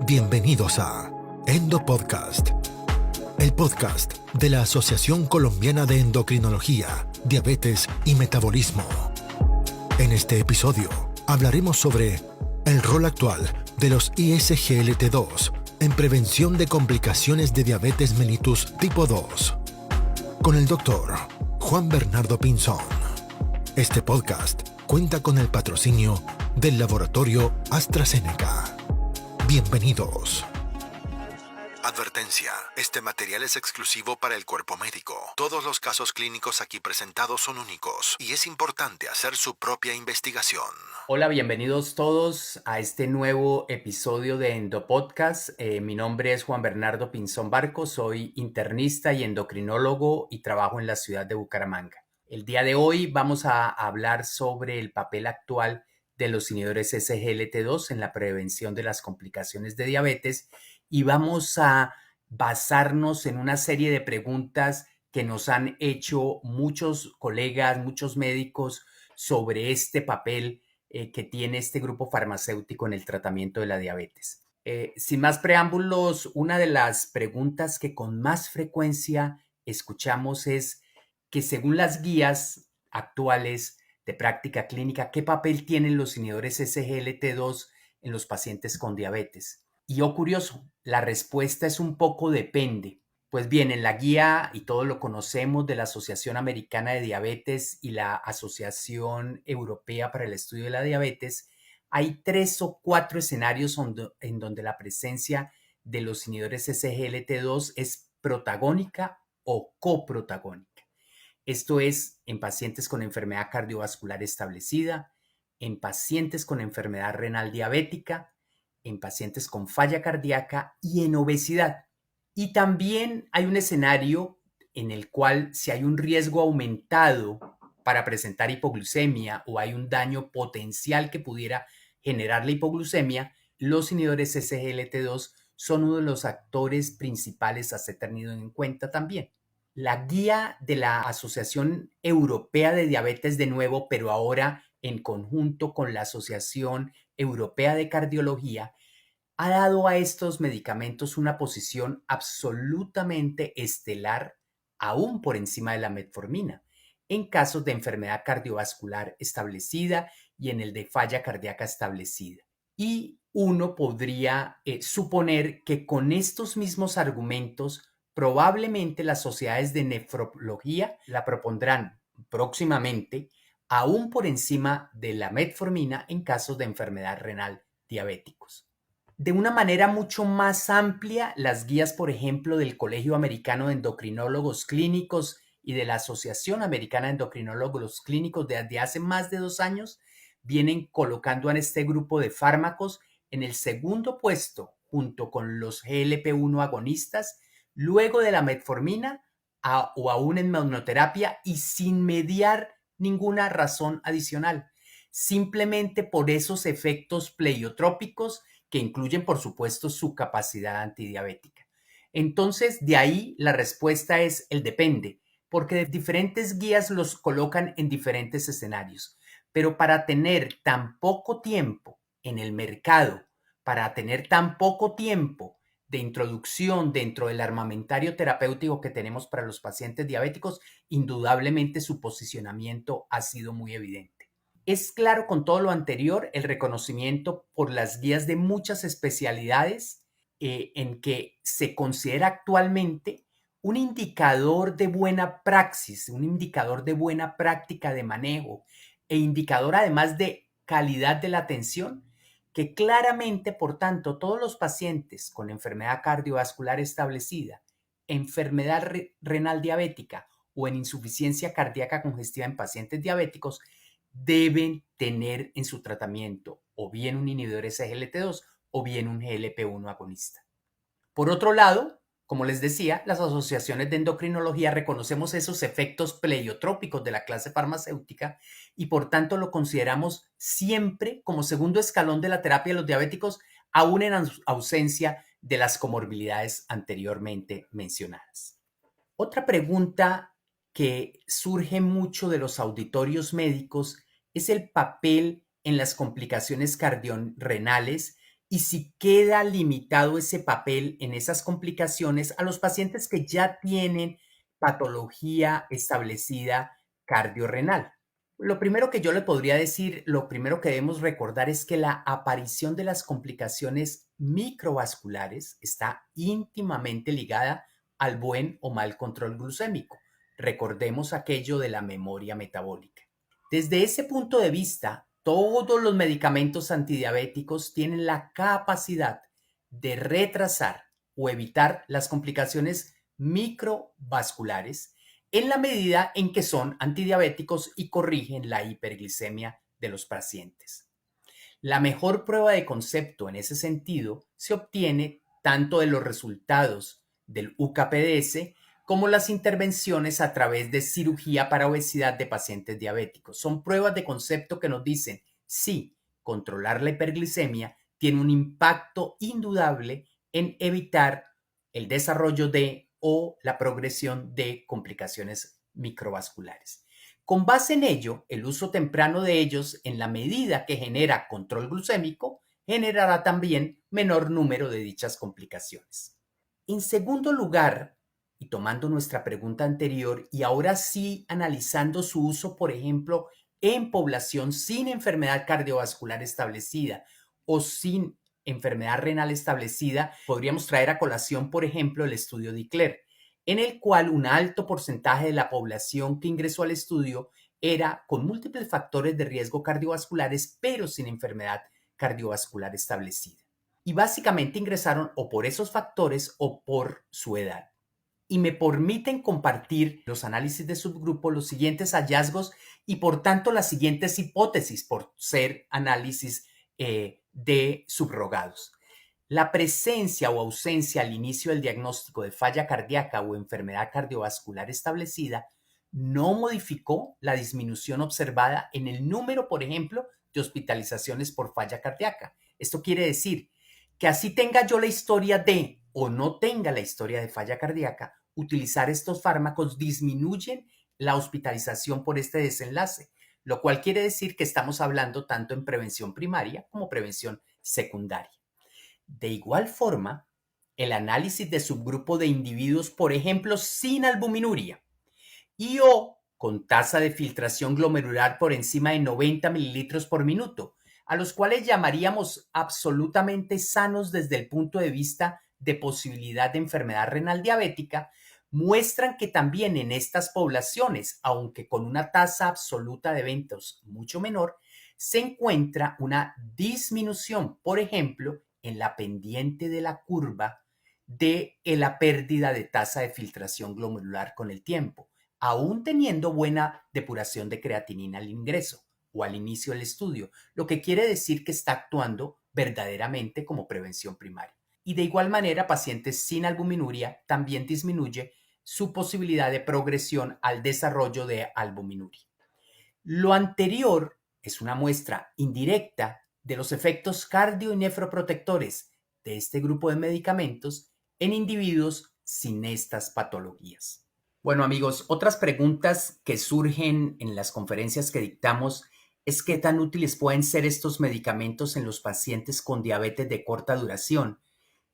Bienvenidos a Endo Podcast, el podcast de la Asociación Colombiana de Endocrinología, Diabetes y Metabolismo. En este episodio hablaremos sobre el rol actual de los ISGLT2 en prevención de complicaciones de diabetes mellitus tipo 2, con el doctor Juan Bernardo Pinzón. Este podcast cuenta con el patrocinio del laboratorio AstraZeneca. Bienvenidos. Advertencia: este material es exclusivo para el cuerpo médico. Todos los casos clínicos aquí presentados son únicos y es importante hacer su propia investigación. Hola, bienvenidos todos a este nuevo episodio de Endopodcast. Mi nombre es Juan Bernardo Pinzón Barco, soy internista y endocrinólogo y trabajo en la ciudad de Bucaramanga. El día de hoy vamos a hablar sobre el papel actual de los inhibidores SGLT2 en la prevención de las complicaciones de diabetes y vamos a basarnos en una serie de preguntas que nos han hecho muchos colegas, muchos médicos sobre este papel que tiene este grupo farmacéutico en el tratamiento de la diabetes. Sin más preámbulos, una de las preguntas que con más frecuencia escuchamos es que según las guías actuales de práctica clínica, ¿qué papel tienen los inhibidores SGLT2 en los pacientes con diabetes? Y curioso, la respuesta es un poco depende. Pues bien, en la guía, y todos lo conocemos, de la Asociación Americana de Diabetes y la Asociación Europea para el Estudio de la Diabetes, hay 3 o 4 escenarios en donde la presencia de los inhibidores SGLT2 es protagónica o coprotagónica. Esto es en pacientes con enfermedad cardiovascular establecida, en pacientes con enfermedad renal diabética, en pacientes con falla cardíaca y en obesidad. Y también hay un escenario en el cual si hay un riesgo aumentado para presentar hipoglucemia o hay un daño potencial que pudiera generar la hipoglucemia, los inhibidores SGLT2 son uno de los actores principales a ser tenido en cuenta también. La guía de la Asociación Europea de Diabetes, de nuevo, pero ahora en conjunto con la Asociación Europea de Cardiología, ha dado a estos medicamentos una posición absolutamente estelar, aún por encima de la metformina, en casos de enfermedad cardiovascular establecida y en el de falla cardíaca establecida. Y uno podría suponer que con estos mismos argumentos, probablemente las sociedades de nefrología la propondrán próximamente, aún por encima de la metformina en casos de enfermedad renal diabéticos. De una manera mucho más amplia, las guías, por ejemplo, del Colegio Americano de Endocrinólogos Clínicos y de la Asociación Americana de Endocrinólogos Clínicos desde hace más de 2 años, vienen colocando a este grupo de fármacos en el segundo puesto junto con los GLP-1 agonistas, luego de la metformina o aún en monoterapia y sin mediar ninguna razón adicional, simplemente por esos efectos pleiotrópicos que incluyen, por supuesto, su capacidad antidiabética. Entonces, de ahí la respuesta es el depende, porque diferentes guías los colocan en diferentes escenarios. Pero para tener tan poco tiempo en el mercado, para tener tan poco tiempo de introducción dentro del armamentario terapéutico que tenemos para los pacientes diabéticos, indudablemente su posicionamiento ha sido muy evidente. Es claro con todo lo anterior el reconocimiento por las guías de muchas especialidades en que se considera actualmente un indicador de buena praxis, un indicador de buena práctica de manejo e indicador además de calidad de la atención, que claramente, por tanto, todos los pacientes con enfermedad cardiovascular establecida, enfermedad renal diabética o en insuficiencia cardíaca congestiva en pacientes diabéticos deben tener en su tratamiento o bien un inhibidor SGLT2 o bien un GLP-1 agonista. Por otro lado, como les decía, las asociaciones de endocrinología reconocemos esos efectos pleiotrópicos de la clase farmacéutica y por tanto lo consideramos siempre como segundo escalón de la terapia de los diabéticos, aún en ausencia de las comorbilidades anteriormente mencionadas. Otra pregunta que surge mucho de los auditorios médicos es el papel en las complicaciones cardiorrenales y si queda limitado ese papel en esas complicaciones a los pacientes que ya tienen patología establecida cardiorrenal. Lo primero que yo le podría decir, lo primero que debemos recordar es que la aparición de las complicaciones microvasculares está íntimamente ligada al buen o mal control glucémico. Recordemos aquello de la memoria metabólica. Desde ese punto de vista, todos los medicamentos antidiabéticos tienen la capacidad de retrasar o evitar las complicaciones microvasculares en la medida en que son antidiabéticos y corrigen la hiperglicemia de los pacientes. La mejor prueba de concepto en ese sentido se obtiene tanto de los resultados del UKPDS como las intervenciones a través de cirugía para obesidad de pacientes diabéticos. Son pruebas de concepto que nos dicen, sí, controlar la hiperglicemia tiene un impacto indudable en evitar el desarrollo de o la progresión de complicaciones microvasculares. Con base en ello, el uso temprano de ellos, en la medida que genera control glucémico, generará también menor número de dichas complicaciones. En segundo lugar, y tomando nuestra pregunta anterior y ahora sí analizando su uso, por ejemplo, en población sin enfermedad cardiovascular establecida o sin enfermedad renal establecida, podríamos traer a colación, por ejemplo, el estudio de Icler, en el cual un alto porcentaje de la población que ingresó al estudio era con múltiples factores de riesgo cardiovasculares, pero sin enfermedad cardiovascular establecida. Y básicamente ingresaron o por esos factores o por su edad. Y me permiten compartir los análisis de subgrupo, los siguientes hallazgos y por tanto las siguientes hipótesis por ser análisis de subrogados. La presencia o ausencia al inicio del diagnóstico de falla cardíaca o enfermedad cardiovascular establecida no modificó la disminución observada en el número, por ejemplo, de hospitalizaciones por falla cardíaca. Esto quiere decir que así tenga yo la historia de o no tenga la historia de falla cardíaca, utilizar estos fármacos disminuyen la hospitalización por este desenlace, lo cual quiere decir que estamos hablando tanto en prevención primaria como prevención secundaria. De igual forma, el análisis de subgrupo de individuos, por ejemplo, sin albuminuria y o con tasa de filtración glomerular por encima de 90 mililitros por minuto, a los cuales llamaríamos absolutamente sanos desde el punto de vista de posibilidad de enfermedad renal diabética, muestran que también en estas poblaciones, aunque con una tasa absoluta de eventos mucho menor, se encuentra una disminución, por ejemplo, en la pendiente de la curva de la pérdida de tasa de filtración glomerular con el tiempo, aún teniendo buena depuración de creatinina al ingreso o al inicio del estudio, lo que quiere decir que está actuando verdaderamente como prevención primaria. Y de igual manera, pacientes sin albuminuria también disminuye su posibilidad de progresión al desarrollo de albuminuria. Lo anterior es una muestra indirecta de los efectos cardio y nefroprotectores de este grupo de medicamentos en individuos sin estas patologías. Bueno, amigos, otras preguntas que surgen en las conferencias que dictamos es qué tan útiles pueden ser estos medicamentos en los pacientes con diabetes de corta duración.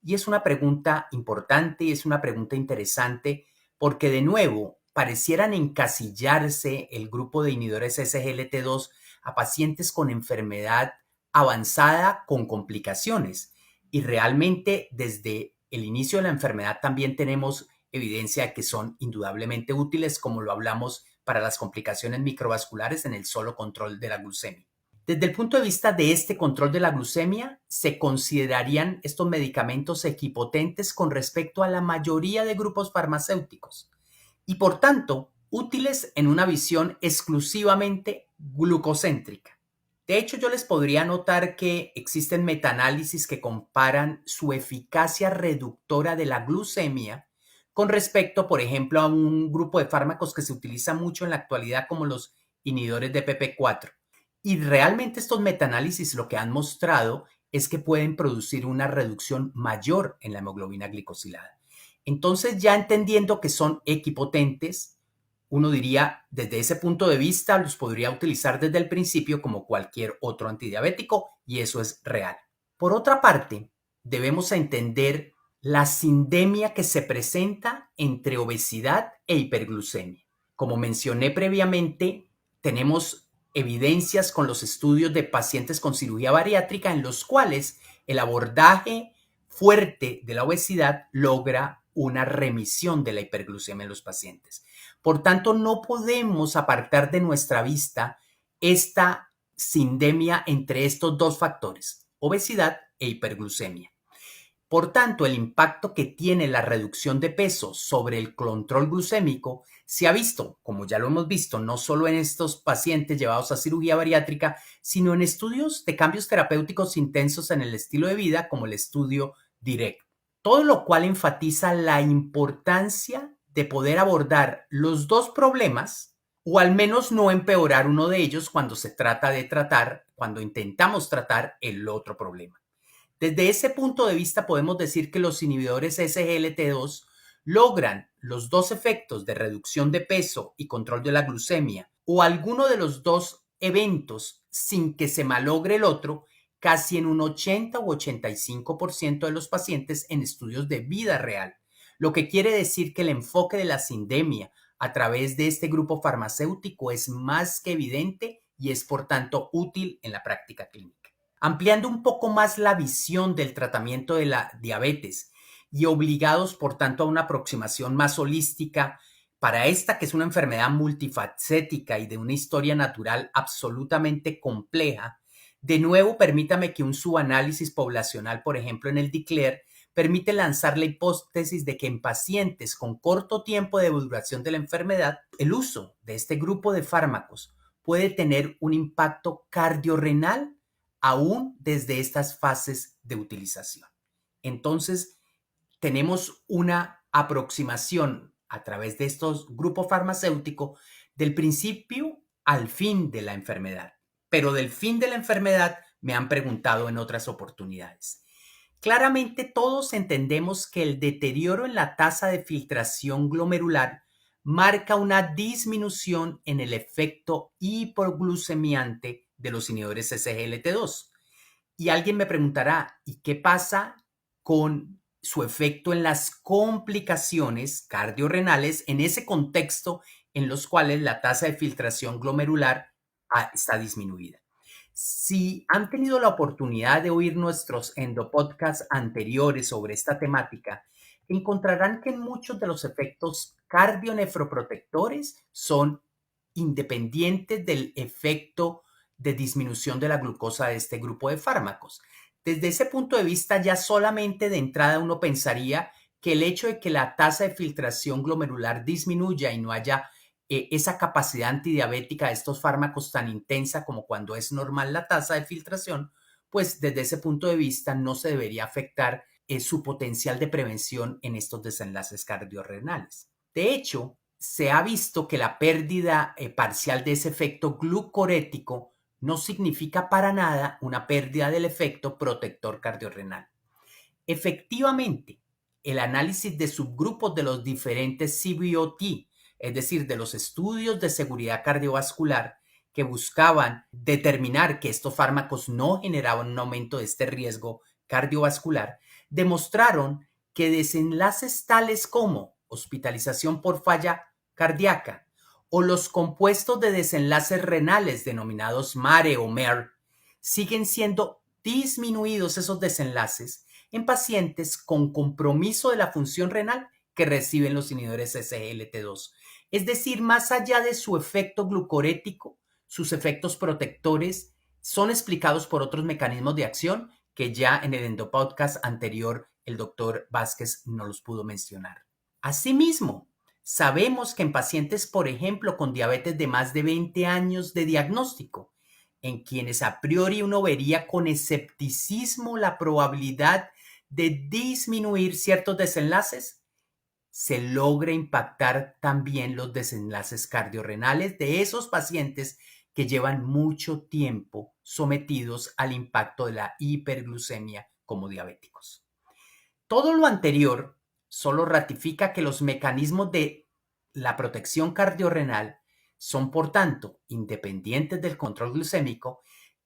Y es una pregunta importante y es una pregunta interesante porque, de nuevo, parecieran encasillarse el grupo de inhibidores SGLT2 a pacientes con enfermedad avanzada con complicaciones. Y realmente desde el inicio de la enfermedad también tenemos evidencia de que son indudablemente útiles, como lo hablamos para las complicaciones microvasculares en el solo control de la glucemia. Desde el punto de vista de este control de la glucemia, se considerarían estos medicamentos equipotentes con respecto a la mayoría de grupos farmacéuticos y, por tanto, útiles en una visión exclusivamente glucocéntrica. De hecho, yo les podría notar que existen metaanálisis que comparan su eficacia reductora de la glucemia con respecto, por ejemplo, a un grupo de fármacos que se utiliza mucho en la actualidad como los inhibidores de PP4. Y realmente estos metaanálisis lo que han mostrado es que pueden producir una reducción mayor en la hemoglobina glicosilada. Entonces, ya entendiendo que son equipotentes, uno diría, desde ese punto de vista, los podría utilizar desde el principio como cualquier otro antidiabético, y eso es real. Por otra parte, debemos entender la sindemia que se presenta entre obesidad e hiperglucemia. Como mencioné previamente, tenemos evidencias con los estudios de pacientes con cirugía bariátrica en los cuales el abordaje fuerte de la obesidad logra una remisión de la hiperglucemia en los pacientes. Por tanto, no podemos apartar de nuestra vista esta sindemia entre estos dos factores, obesidad e hiperglucemia. Por tanto, el impacto que tiene la reducción de peso sobre el control glucémico se ha visto, como ya lo hemos visto, no solo en estos pacientes llevados a cirugía bariátrica, sino en estudios de cambios terapéuticos intensos en el estilo de vida, como el estudio DIRECT. Todo lo cual enfatiza la importancia de poder abordar los dos problemas o al menos no empeorar uno de ellos cuando se trata de tratar, cuando intentamos tratar el otro problema. Desde ese punto de vista podemos decir que los inhibidores SGLT2 logran los dos efectos de reducción de peso y control de la glucemia o alguno de los dos eventos sin que se malogre el otro casi en un 80 u 85% de los pacientes en estudios de vida real, lo que quiere decir que el enfoque de la sindemia a través de este grupo farmacéutico es más que evidente y es por tanto útil en la práctica clínica. Ampliando un poco más la visión del tratamiento de la diabetes y obligados, por tanto, a una aproximación más holística para esta que es una enfermedad multifacética y de una historia natural absolutamente compleja, de nuevo permítame que un subanálisis poblacional, por ejemplo, en el DECLARE, permite lanzar la hipótesis de que en pacientes con corto tiempo de duración de la enfermedad, el uso de este grupo de fármacos puede tener un impacto cardiorrenal aún desde estas fases de utilización. Entonces, tenemos una aproximación a través de estos grupos farmacéuticos del principio al fin de la enfermedad. Pero del fin de la enfermedad me han preguntado en otras oportunidades. Claramente todos entendemos que el deterioro en la tasa de filtración glomerular marca una disminución en el efecto hipoglucemiante de los inhibidores SGLT2. Y alguien me preguntará, ¿y qué pasa con su efecto en las complicaciones cardiorrenales en ese contexto en los cuales la tasa de filtración glomerular está disminuida? Si han tenido la oportunidad de oír nuestros endopodcasts anteriores sobre esta temática, encontrarán que muchos de los efectos cardionefroprotectores son independientes del efecto de disminución de la glucosa de este grupo de fármacos. Desde ese punto de vista, ya solamente de entrada uno pensaría que el hecho de que la tasa de filtración glomerular disminuya y no haya esa capacidad antidiabética de estos fármacos tan intensa como cuando es normal la tasa de filtración, pues desde ese punto de vista no se debería afectar su potencial de prevención en estos desenlaces cardiorrenales. De hecho, se ha visto que la pérdida parcial de ese efecto glucorético no significa para nada una pérdida del efecto protector cardiorrenal. Efectivamente, el análisis de subgrupos de los diferentes CVOT, es decir, de los estudios de seguridad cardiovascular que buscaban determinar que estos fármacos no generaban un aumento de este riesgo cardiovascular, demostraron que desenlaces tales como hospitalización por falla cardíaca o los compuestos de desenlaces renales denominados MARE o MER siguen siendo disminuidos esos desenlaces en pacientes con compromiso de la función renal que reciben los inhibidores SGLT2. Es decir, más allá de su efecto glucorético, sus efectos protectores son explicados por otros mecanismos de acción que ya en el endopodcast anterior el doctor Vázquez nos los pudo mencionar. Asimismo, sabemos que en pacientes, por ejemplo, con diabetes de más de 20 años de diagnóstico, en quienes a priori uno vería con escepticismo la probabilidad de disminuir ciertos desenlaces, se logra impactar también los desenlaces cardiorrenales de esos pacientes que llevan mucho tiempo sometidos al impacto de la hiperglucemia como diabéticos. Todo lo anterior solo ratifica que los mecanismos de la protección cardiorrenal son, por tanto, independientes del control glucémico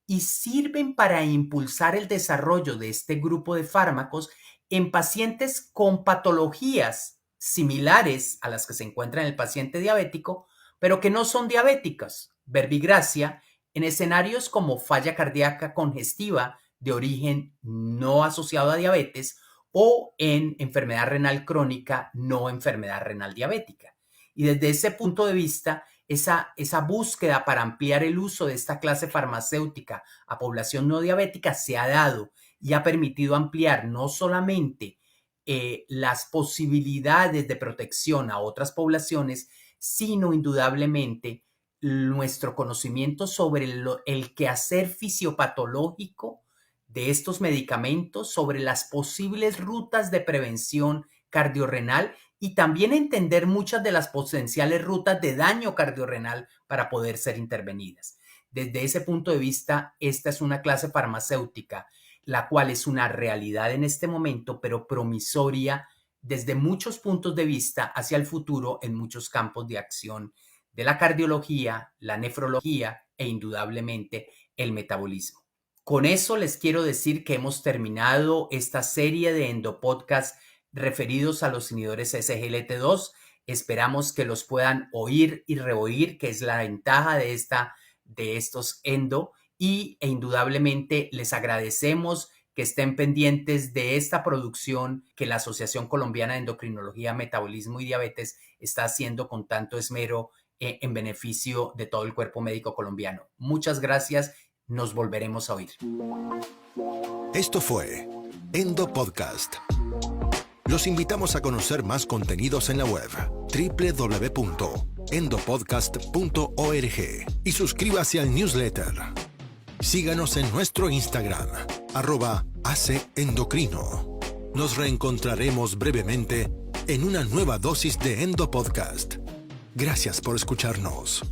y sirven para impulsar el desarrollo de este grupo de fármacos en pacientes con patologías similares a las que se encuentra en el paciente diabético, pero que no son diabéticas. Verbigracia en escenarios como falla cardíaca congestiva de origen no asociado a diabetes o en enfermedad renal crónica, no enfermedad renal diabética. Y desde ese punto de vista, esa búsqueda para ampliar el uso de esta clase farmacéutica a población no diabética se ha dado y ha permitido ampliar no solamente las posibilidades de protección a otras poblaciones, sino indudablemente nuestro conocimiento sobre el quehacer fisiopatológico de estos medicamentos, sobre las posibles rutas de prevención cardiorrenal y también entender muchas de las potenciales rutas de daño cardiorrenal para poder ser intervenidas. Desde ese punto de vista, esta es una clase farmacéutica, la cual es una realidad en este momento, pero promisoria desde muchos puntos de vista hacia el futuro en muchos campos de acción de la cardiología, la nefrología e indudablemente el metabolismo. Con eso les quiero decir que hemos terminado esta serie de endopodcasts referidos a los inhibidores SGLT2. Esperamos que los puedan oír y reoír, que es la ventaja de estos endo, e indudablemente les agradecemos que estén pendientes de esta producción que la Asociación Colombiana de Endocrinología, Metabolismo y Diabetes está haciendo con tanto esmero en beneficio de todo el cuerpo médico colombiano. Muchas gracias. Nos volveremos a oír. Esto fue Endo Podcast. Los invitamos a conocer más contenidos en la web www.endopodcast.org y suscríbase al newsletter. Síganos en nuestro Instagram, @ACEndocrino. Nos reencontraremos brevemente en una nueva dosis de Endo Podcast. Gracias por escucharnos.